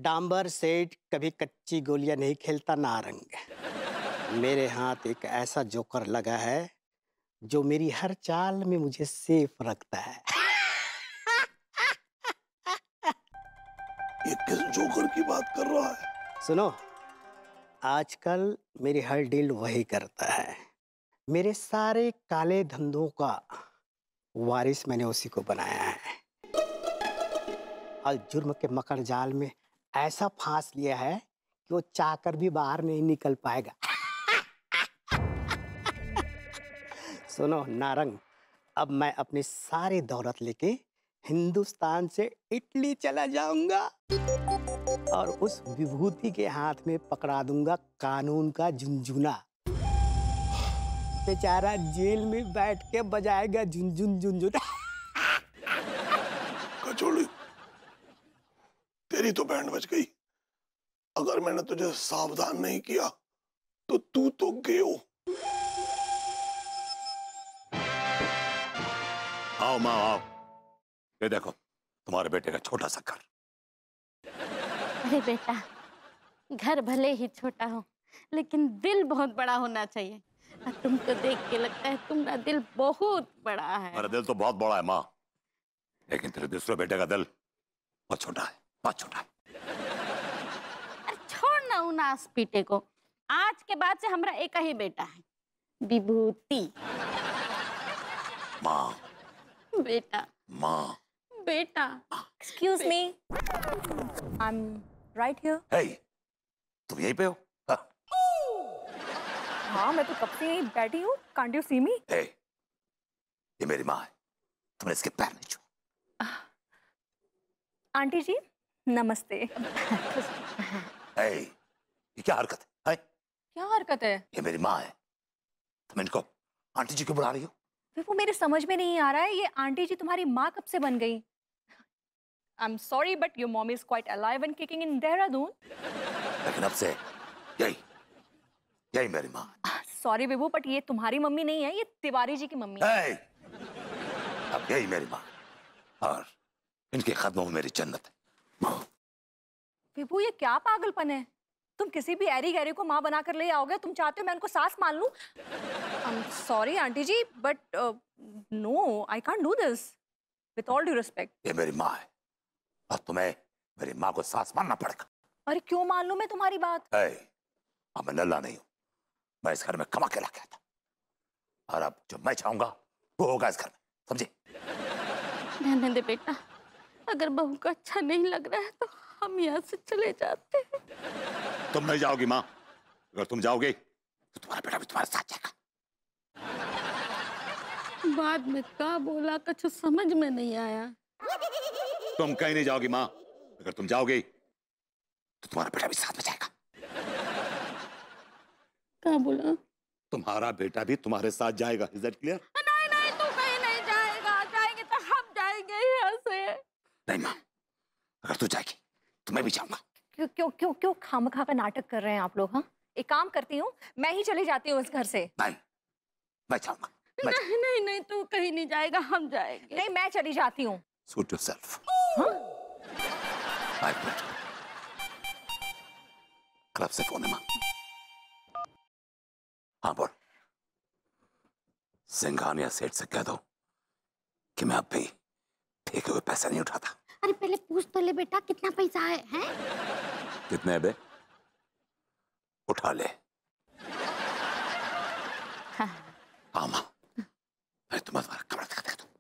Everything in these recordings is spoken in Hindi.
डांबर सेठ कभी कच्ची गोलियां नहीं खेलता नारंग। मेरे हाथ एक ऐसा जोकर लगा है जो मेरी हर चाल में मुझे सेफ रखता है। ये किस जोकर की बात कर रहा है? सुनो, आजकल मेरी हर डील वही करता है। मेरे सारे काले धंधों का वारिस मैंने उसी को बनाया है और जुर्म के मकर जाल में ऐसा फांस लिया है कि वो चाहकर भी बाहर नहीं निकल पाएगा। सुनो नारंग, अब मैं अपनी सारी दौलत लेके हिंदुस्तान से इटली चला जाऊंगा और उस विभूति के हाथ में पकड़ा दूंगा कानून का झुनझुना। बेचारा जेल में बैठ के बजाएगा झुनझुन झुनझुन। कचौड़ी, तेरी तो बैंड बज गई। अगर मैंने तुझे सावधान नहीं किया तो तू तो गयो। आओ माँ आओ, ये देखो तुम्हारे बेटे का छोटा सा घर। अरे बेटा, घर भले ही छोटा हो लेकिन दिल बहुत बड़ा होना चाहिए। और तुमको देख के लगता है तुम्हारा दिल बहुत बड़ा है। मेरा दिल तो बहुत बड़ा है माँ, लेकिन तेरे दूसरे बेटे का दिल बहुत छोटा है, बहुत छोटा है। अरे छोड़ ना उनास पीटे को। आज के बाद से हमारा एक ही बेटा है, विभूति। माँ, बेटा, माँ, बेटा। Excuse me. I'm right here. हे, तुम यहीं पे हो? हाँ, मैं तो कब से यहीं बैठी हूँ। Can't you see me? हे, ये मेरी माँ है, तुमने इसके पैर नहीं छुए। आंटी जी, नमस्ते। हे, ये क्या हरकत है? क्या हरकत है? ये मेरी माँ है, तुम इनको आंटी जी क्यों बुला रही हो? वो मेरे समझ में नहीं आ रहा है, ये आंटी जी तुम्हारी माँ कब से बन गई? I'm sorry, but your mom is quite alive and kicking in Dehradun. लेकिन अब से यही यही मेरी माँ है। Sorry विभू, but ये तुम्हारी मम्मी नहीं है, ये तिवारी जी की मम्मी है। हे, अब यही मेरी माँ और इनके कदमों में मेरी जन्नत है। विभू, ये क्या पागलपन है? तुम किसी भी ऐरी गैरी को माँ बनाकर ले आओगे? तुम चाहते हो मैं उनको सास मान लूं? I'm sorry auntie ji, but no, I can't do this. With all due respect. ये मेरी माँ है और तुम्हें मेरी माँ को सास मानना पड़ेगा। अरे क्यों मान लूं मैं तुम्हारी बात? हे, अब मैं नल्ला नहीं हूँ, मैं इस घर में कमा के लाके आता और अब जो मैं चाहूंगा वो होगा इस घर में, समझे? रहने दे बेटा, अगर बहू को अच्छा नहीं लग रहा है तो हम यहाँ से चले जाते हैं। तुम नहीं जाओगी माँ, अगर तुम जाओगी तो तुम्हारा बेटा भी तुम्हारे साथ जाएगा। बाद में क्या बोला कुछ समझ में नहीं आया। तुम कहीं नहीं जाओगी माँ, अगर तुम जाओगी तो तुम्हारा बेटा भी साथ में जाएगा। क्या बोला? तुम्हारा बेटा भी तुम्हारे साथ जाएगा। Is that clear? नहीं नहीं, तू कहीं नहीं जाएगा, जाएंगे तो हम जाएंगे यहाँ से। नहीं माँ, अगर तू जाएगी तो मैं भी जाऊंगा। क्यों क्यों क्यों क्यों खामखा का नाटक कर रहे हैं आप लोग? हाँ, एक काम करती हूँ, मैं ही चली जाती हूँ इस घर से। नहीं, मैं जाऊंगा। नहीं नहीं नहीं, तू कहीं नहीं जाएगा, हम जाएंगे। नहीं, मैं चली जाती हूँ। Suit yourself. I quit. Club से फोन है माँ। हाँ बोल। सिंघानिया सेठ से कह दो कि मैं अब भी फेंके हुए पैसे नहीं उठाता। अरे पहले पूछ तो ले बेटा, कितना पैसा है, हैं? कितने है बे? उठा ले। हाँ माँ, मैं तुम्हारा कमरा दिखा देता हूँ।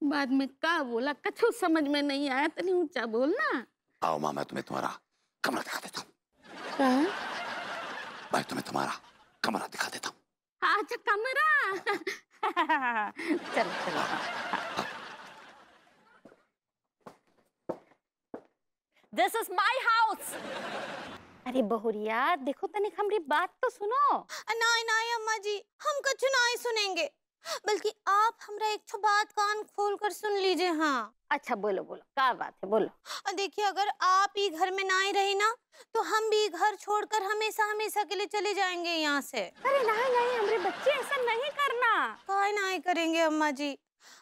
बाद में क्या बोला कछु समझ में नहीं आया, तनी ऊंचा बोलना। आओ माँ, मैं तुम्हें तुम्हारा कमरा दिखा देता हूँ। मैं तुम्हें तुम्हारा कमरा दिखा देता हूँ। अच्छा कमरा। चलो चलो। This is my house. अरे बहुरिया, देखो तनिक हमारी बात तो सुनो। नहीं नहीं अम्मा जी, हम कुछ नहीं सुनेंगे, बल्कि आप हमरा एक ठो बात कान खोल कर सुन लीजिए। हाँ अच्छा बोलो बोलो, क्या बात है, बोलो। देखिए, अगर आप ही घर में नहीं रही ना तो हम भी घर छोड़कर हमेशा हमेशा के लिए चले जाएंगे यहाँ से। अरे नहीं नहीं, हमारे बच्चे ऐसा नहीं करना। काहे नहीं करेंगे अम्मा जी?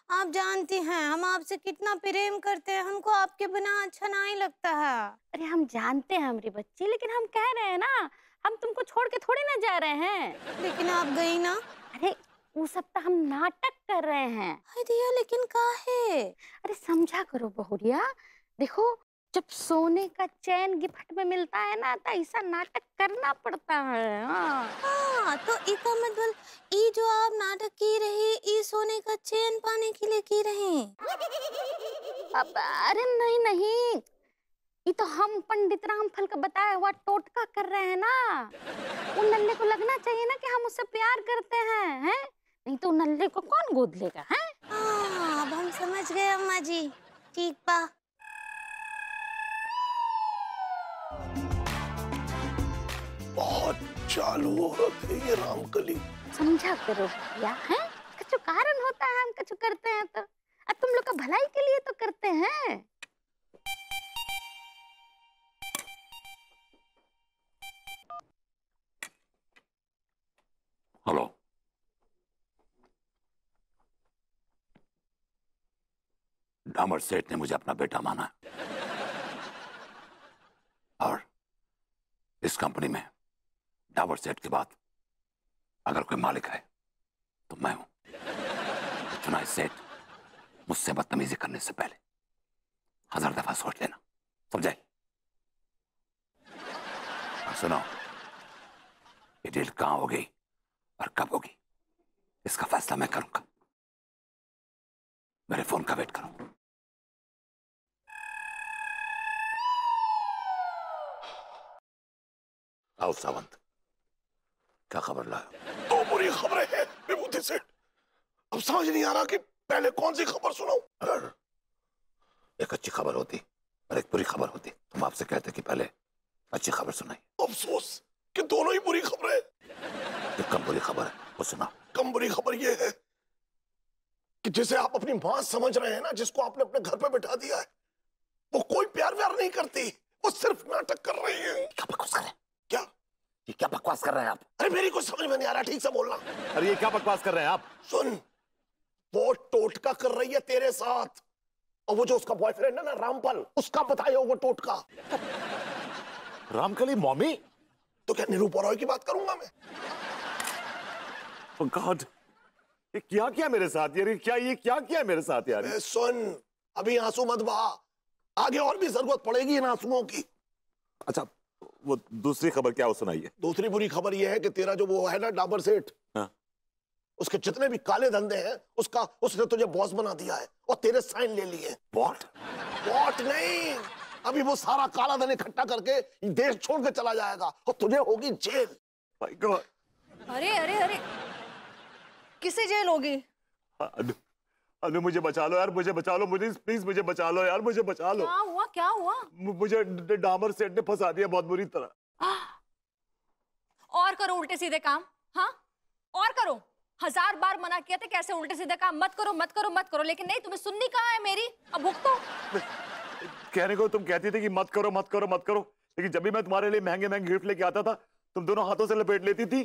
आप जानती हैं हम आपसे कितना प्रेम करते हैं, हमको आपके बिना अच्छा नहीं लगता है। अरे हम जानते हैं हमारी बच्ची, लेकिन हम कह रहे हैं ना, हम तुमको छोड़ के थोड़ी ना जा रहे हैं। लेकिन आप गई ना। अरे वो सब तो हम नाटक कर रहे हैं। अरे दिया, लेकिन काहे? अरे समझा करो बहुरिया, देखो जब सोने का चैन गिफ्ट में मिलता है ना, तो ऐसा नाटक करना पड़ता है। हाँ, तो इका मतलब ई जो आप नाटक की रही, ई सोने का चैन पाने के लिए की रही। अब अरे नहीं नहीं, ये तो हम पंडित रामफल का बताया हुआ टोटका कर रहे हैं ना। उन नल्ले को लगना चाहिए ना कि हम उससे प्यार करते हैं, नहीं तो नल्ले को कौन गोद लेगा, हैं? हाँ, अब हम समझ गए अम्मा जी। ठीक बा। बहुत चालू औरत है ये रामकली। समझा करो भैया, हैं? कुछ कारण होता है, हम कुछ करते हैं तो अब तुम लोग का भलाई के लिए तो करते हैं। हेलो, डामर सेठ ने मुझे अपना बेटा माना है और इस कंपनी में डामर सेठ के बाद अगर कोई मालिक है तो मैं हूं। चुनाव सेठ मुझसे बदतमीजी करने से पहले 1000 दफा सोच लेना, समझे? और सुनो, ये डील कहां होगी और कब होगी इसका फैसला मैं करूंगा। मेरे फोन का वेट करो। आओ सावंत, क्या खबर लाया? दो बुरी खबरें हैं विभूति सेठ। अब समझ नहीं आ रहा कि पहले कौन सी खबर सुनाऊं। अगर एक अच्छी खबर होती और एक बुरी खबर होती तो हम आपसे कहते कि पहले अच्छी खबर सुनाई। अफसोस कि दोनों ही बुरी खबरें। जो कम बुरी खबर है वो सुना। कम बुरी खबर ये है कि जिसे आप अपनी मां समझ रहे हैं ना, जिसको आपने अपने घर पे बैठा दिया है, वो कोई प्यार व्यार नहीं करती, वो सिर्फ नाटक कर रही है। क्या बकवास कर रहे हैं? क्या? ये क्या बकवास कर रहे हैं आप? अरे मेरी कुछ समझ में नहीं आ रहा, ठीक से बोलना। अरे ये क्या बकवास कर रहे हैं आप? सुन, वो टोटका कर रही है तेरे साथ, और वो जो उसका बॉयफ्रेंड है ना रामपाल, उसका बताया वो टोटका। रामकली मॉमी? तो क्या निरूपा रॉय की बात करूंगा मैं? Oh God, ये क्या किया मेरे साथ यार? ये क्या किया मेरे साथ यार? सुन, अभी आंसू मत बहा, आगे और भी जरूरत पड़ेगी इन आंसुओं की। अच्छा, वो दूसरी खबर क्या हो सुनाइए। दूसरी बुरी खबर ये है कि तेरा जो वो है ना डाबर सेठ, हाँ। उसके जितने भी काले धंधे हैं उसने तुझे बॉस बना दिया है और तेरे साइन ले लिए। वॉट नहीं, अभी वो सारा काला धन इकट्ठा करके देश छोड़ के चला जाएगा और तुझे होगी जेल। My God. अरे अरे अरे, किसे जेल होगी? अनु मुझे बचा लो यार, मुझे बचा लो, मुझे प्लीज मुझे बचा लो यार, मुझे बचा लो। क्या हुआ, क्या हुआ? मुझे डामर सेठ ने फंसा दिया बहुत बुरी तरह। और करो उल्टे सीधे काम, हाँ और करो। 1000 बार मना किया था कैसे उल्टे सीधे काम मत करो मत करो मत करो, लेकिन नहीं, तुम्हें सुननी कहाँ है मेरी? अब भुगतो। कहने को तुम कहती थी कि मत करो मत करो मत करो, लेकिन जब भी मैं तुम्हारे लिए महंगे महंगे गिफ्ट लेके आता था तुम दोनों हाथों से लपेट लेती थी।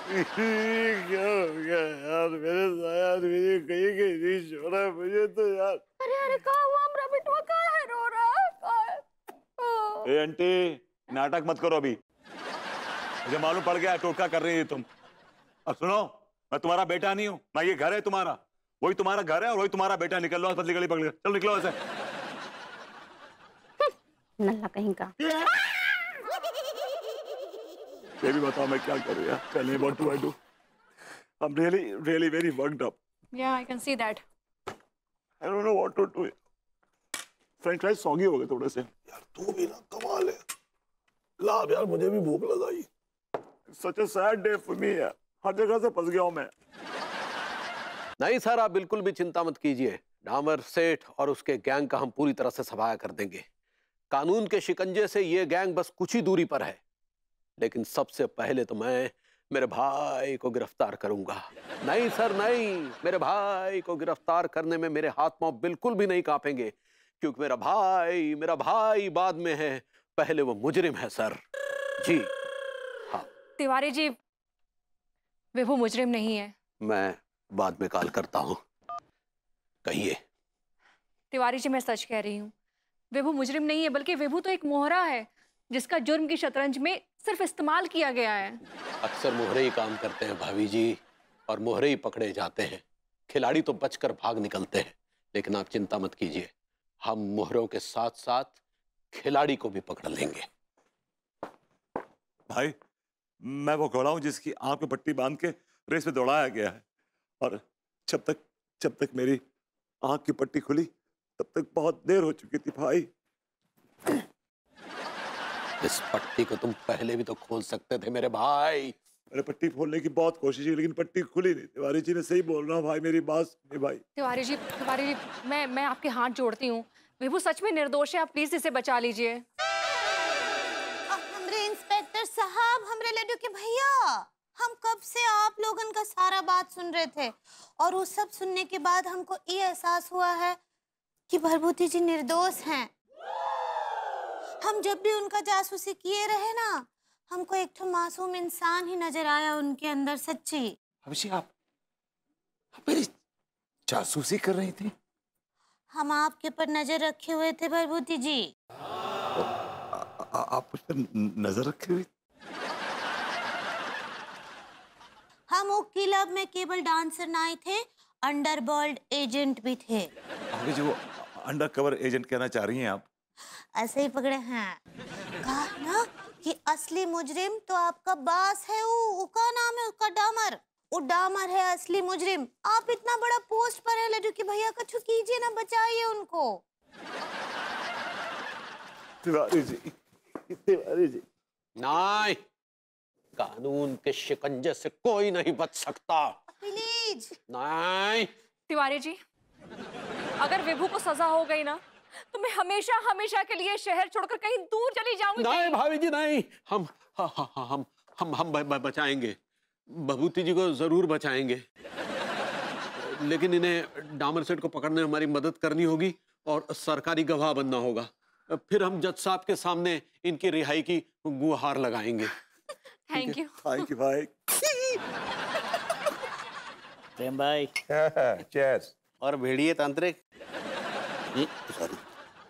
क्या हो गया यार, मेरे साथ मेरी कहीं कहीं छोड़ा मुझे तो यार। अरे अरे कहाँ हुआ हमारा बिटवा, कहाँ है, रो रहा है, कहाँ है? ए आंटी, नाटक मत करो अभी, मुझे मालूम पड़ गया टोटका कर रही है तुम। अब सुनो, मैं तुम्हारा बेटा नहीं हूँ ना, ये घर है तुम्हारा, वही तुम्हारा घर है और वही तुम्हारा बेटा। निकल लो पतली गली पकड़, चलो निकलो ऐसे। नल्ला कहीं का। ये भी बताओ मैं क्या करूँ यार? Tell me what do I do? I'm really very worked up. Yeah, I can see that. I don't know what to do. French fries soggy हो गए थोड़े से। यार तू भी ना कमाल है। ला अब यार, मुझे भी भूख लगाई। Such a sad day for me यार, हर जगह से फंस गया हूँ मैं। नहीं सर, आप बिल्कुल भी चिंता मत कीजिए। डामर सेठ और उसके गैंग का हम पूरी तरह से सफाया कर देंगे। कानून के शिकंजे से ये गैंग बस कुछ ही दूरी पर है, लेकिन सबसे पहले तो मैं मेरे भाई को गिरफ्तार करूंगा। नहीं सर नहीं, मेरे भाई को गिरफ्तार करने में मेरे हाथ पांव बिल्कुल भी नहीं कांपेंगे, क्योंकि मेरा भाई बाद में है, पहले वो मुजरिम है सर। जी हाँ। तिवारी जी, विभू मुजरिम नहीं है। मैं बाद में कॉल करता हूँ। कहिए। तिवारी जी, मैं सच कह रही हूँ। विभू मुजरिम नहीं है, बल्कि विभू तो एक मोहरा है जिसका जुर्म की शतरंज में सिर्फ इस्तेमाल किया गया है। अक्सर मोहरे ही काम करते हैं भाभी जी, और मोहरे ही पकड़े जाते हैं। खिलाड़ी तो बचकर भाग निकलते हैं। लेकिन आप चिंता मत कीजिए, हम मोहरों के साथ साथ खिलाड़ी को भी पकड़ लेंगे। भाई, मैं वो घोड़ा हूं जिसकी आंख में पट्टी बांध के रेस में दौड़ाया गया है, और जब तक मेरी आंख की पट्टी खुली तब तक बहुत देर हो चुकी थी भाई। इस पट्टी को तुम पहले भी तो खोल सकते थे मेरे भाई। मैंने पट्टी खोलने की बहुत कोशिश की, लेकिन पट्टी खुली नहीं। तिवारी जी, मैं सही बोल रहा हूँ भाई, मेरी बात सुनिए भाई। तिवारी जी, मैं आपके हाथ जोड़ती हूँ। विभू सच में निर्दोष है, आप प्लीज इसे बचा लीजिए। हमरे इंस्पेक्टर साहब, हमरे लड्डू के भैया, हम कब से आप लोगन का सारा बात सुन रहे थे, और वो सब सुनने के बाद हमको ये एहसास हुआ है कि भरभूति जी निर्दोष हैं। हम जब भी उनका जासूसी किए रहे ना, हमको एक तो मासूम इंसान ही नजर आया उनके अंदर। सच्ची अभिषेक, आप मेरी जासूसी कर रही थी? हम आपके ऊपर नजर रखे हुए थे भरभूति जी। आप उस पर नजर रखे हुए? हम वो क्लब में केवल डांसर नहीं थे, अंडरवर्ल्ड एजेंट भी थे। भाभी जी, वो अंडरकवर एजेंट कहना चाह रही हैं आप? ऐसे ही पकड़े हैं। कहा ना कि असली मुजरिम तो आपका बास है। वो का नाम है उसका, डामर। वो डामर है असली मुजरिम। आप इतना बड़ा पोस्ट पर है लड्डू के भैया, कुछ कीजिए ना, बचाइए उनको। तिवारी जी, तिवारी जी। नहीं, कानून के शिकंजे से कोई नहीं बच सकता। प्लीज। नहीं। तिवारी जी, अगर विभू को सजा हो गई ना, तो मैं हमेशा हमेशा के लिए शहर छोड़कर कहीं दूर चली जाऊंगी। नहीं भाभी जी, नहीं। हम बचाएंगे, भभूति जी को जरूर बचाएंगे। लेकिन इन्हें डामर सेठ को पकड़ने में हमारी मदद करनी होगी और सरकारी गवाह बनना होगा। फिर हम जज साहब के सामने इनकी रिहाई की गुहार लगाएंगे। Thank you. थैंक यू भाई। प्रेम भाई चेस। और भेड़िए तांत्रिक। सॉरी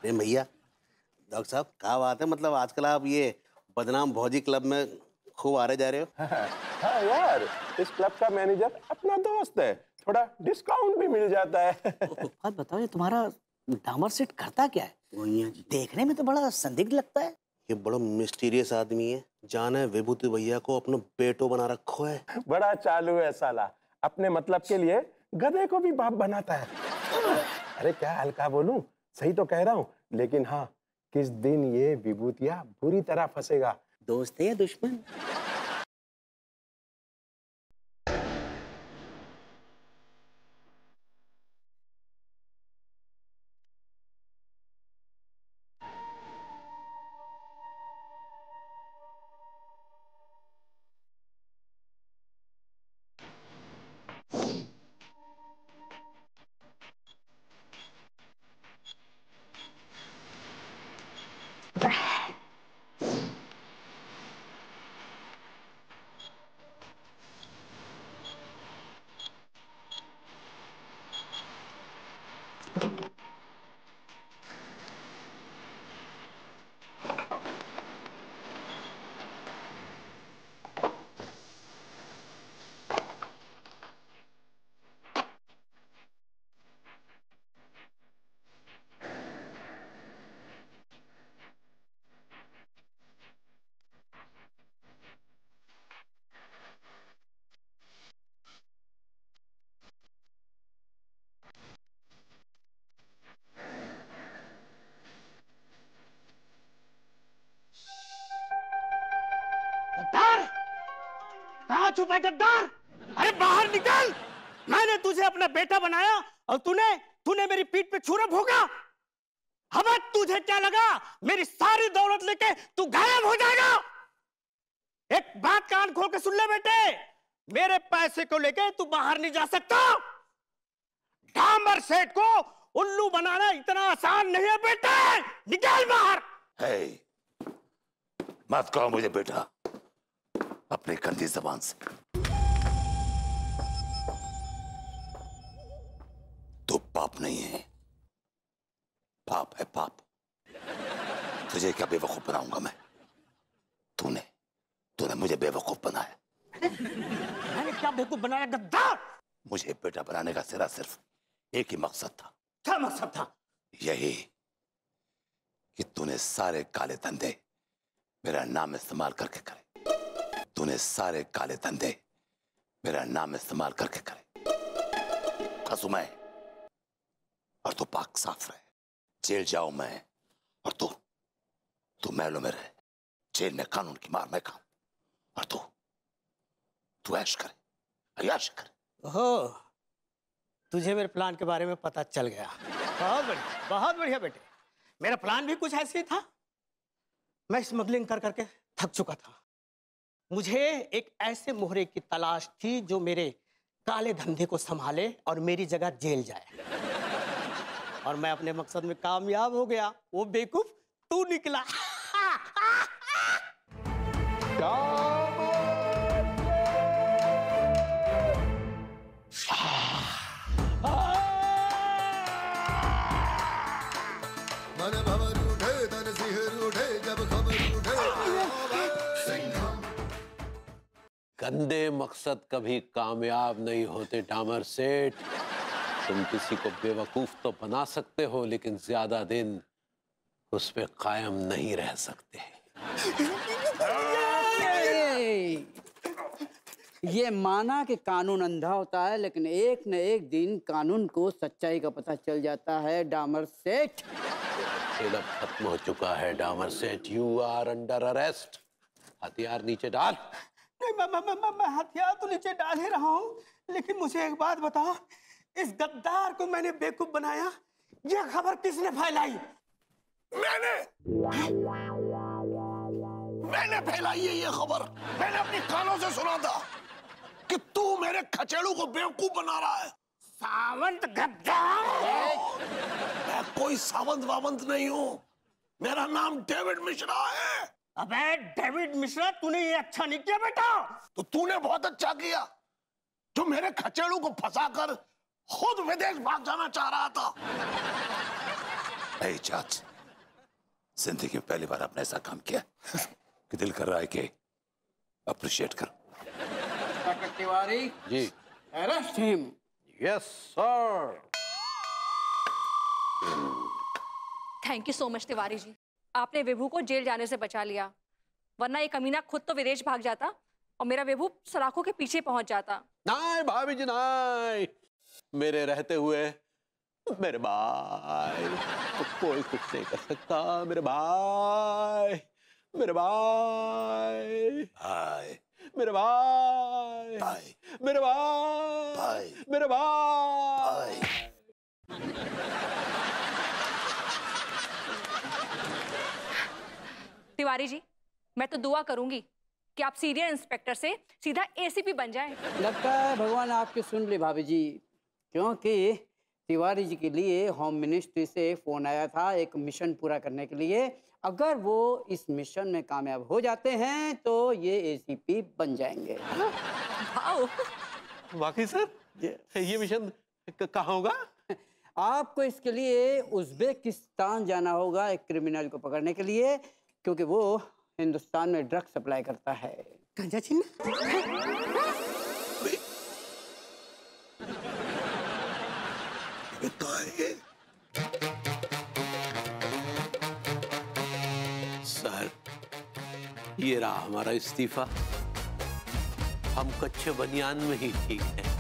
प्रेम भैया। डॉक्टर साहब, क्या बात है, मतलब आजकल आप ये बदनाम भौजी क्लब में खूब आ रहे जा रहे हो। हाँ यार, इस क्लब का मैनेजर अपना दोस्त है, थोड़ा डिस्काउंट भी मिल जाता है। बात बताओ, ये तुम्हारा डामर सेठ करता क्या है? देखने में तो बड़ा संदिग्ध लगता है। ये बड़ा मिस्टीरियस आदमी है, जाने विभूति भैया को अपना बेटो बना रखो है। बड़ा चालू है साला, अपने मतलब के लिए गधे को भी बाप बनाता है। अरे क्या हल्का बोलूं, सही तो कह रहा हूँ। लेकिन हाँ, किस दिन ये विभूतिया बुरी तरह फंसेगा। दोस्त है या दुश्मन? कहाँ छुपा गद्दार? अरे बाहर निकल! मैंने तुझे अपना बेटा बनाया और तूने मेरी पीठ पे छुरा भोगा। अब तुझे क्या लगा मेरी सारी दौलत लेके तू गायब हो जाएगा? एक बात कान खोल के सुन ले बेटे, मेरे पैसे को लेके तू बाहर नहीं जा सकता। डामर सेठ को उल्लू बनाना इतना आसान नहीं है बेटे। निकल बाहर। मत कहो मुझे बेटा अपनी गंदी जबान से। तो पाप नहीं है, पाप है पाप। तुझे क्या बेवकूफ बनाऊंगा मैं? तूने मुझे बेवकूफ बनाया। मैंने क्या बेवकूफ बनाया गद्दार? मुझे बेटा बनाने का सिर्फ एक ही मकसद था। क्या मकसद था? यही कि तूने सारे काले धंधे मेरा नाम इस्तेमाल करके करे। तूने सारे काले धंधे मेरा नाम इस्तेमाल करके करे। कसू मैं और तू पाक साफ रहे। जेल जाऊं मैं और तू महलों में रहे। जेल में कानून की मार मैं खाऊं और तू ऐश करे, अय्याश करे। ओहो, तुझे मेरे प्लान के बारे में पता चल गया। बहुत बढ़िया बेटे। मेरा प्लान भी कुछ ऐसे ही था। मैं स्मगलिंग कर करके थक चुका था। मुझे एक ऐसे मोहरे की तलाश थी जो मेरे काले धंधे को संभाले और मेरी जगह जेल जाए। और मैं अपने मकसद में कामयाब हो गया। वो बेवकूफ तू निकला। गंदे मकसद कभी कामयाब नहीं होते डामर सेठ। तुम किसी को बेवकूफ तो बना सकते हो, लेकिन ज्यादा दिन उस पे कायम नहीं रह सकते। ये माना कि कानून अंधा होता है, लेकिन एक न एक दिन कानून को सच्चाई का पता चल जाता है डामर सेठ। खेल अब खत्म हो चुका है Damar Seth. You are under arrest. हथियार नीचे डाल। नहीं, मैं हथियार तो नीचे डाल ही रहा हूँ, लेकिन मुझे एक बात बताओ, इस गद्दार को मैंने बेवकूफ बनाया, यह खबर किसने फैलाई? मैंने फैलाई है ये खबर। मैंने अपने कानों से सुना था कि तू मेरे खचेड़ू को बेवकूफ बना रहा है। सावंत गद्दार! मैं कोई सावंत वावंत नहीं हूँ। मेरा नाम डेविड मिश्रा है। अबे डेविड मिश्रा, तूने ये अच्छा नहीं किया बेटा। तो तूने बहुत अच्छा किया जो मेरे खचेड़ू को फंसाकर खुद विदेश भाग जाना चाह रहा था। नहीं चाच, जिंदगी में पहली बार आपने ऐसा काम किया कि दिल कर रहा है कि अप्रिशिएट करो। Tiwari ji. Arrest him. Yes sir. Thank you so much Tiwari ji, आपने विभू को जेल जाने से बचा लिया, वरना ये कमीना खुद तो विदेश भाग जाता और मेरा विभू सलाखों के पीछे पहुंच जाता। नहीं भाभी जी नहीं, मेरे रहते हुए मेरे भाई तो कोई कुछ नहीं कर सकता। मेरे भाई, मेरे भाई, हाय मेरे भाई, भाई, मेरे भाई, भाई, मेरे भाई। तिवारी जी, मैं तो दुआ करूंगी कि आप सीनियर इंस्पेक्टर से सीधा एसीपी बन जाएं। लगता है भगवान आपकी सुन ली भाभी जी, क्योंकि तिवारी जी के लिए होम मिनिस्ट्री से फोन आया था एक मिशन पूरा करने के लिए। अगर वो इस मिशन में कामयाब हो जाते हैं तो ये एसीपी बन जाएंगे। वाकई सर, ये मिशन कहाँ होगा? आपको इसके लिए उज्बेकिस्तान जाना होगा एक क्रिमिनल को पकड़ने के लिए, क्योंकि वो हिंदुस्तान में ड्रग सप्लाई करता है। गांजा छीनना? सर, ये रहा हमारा इस्तीफा। हम कच्चे बनियान में ही ठीक है।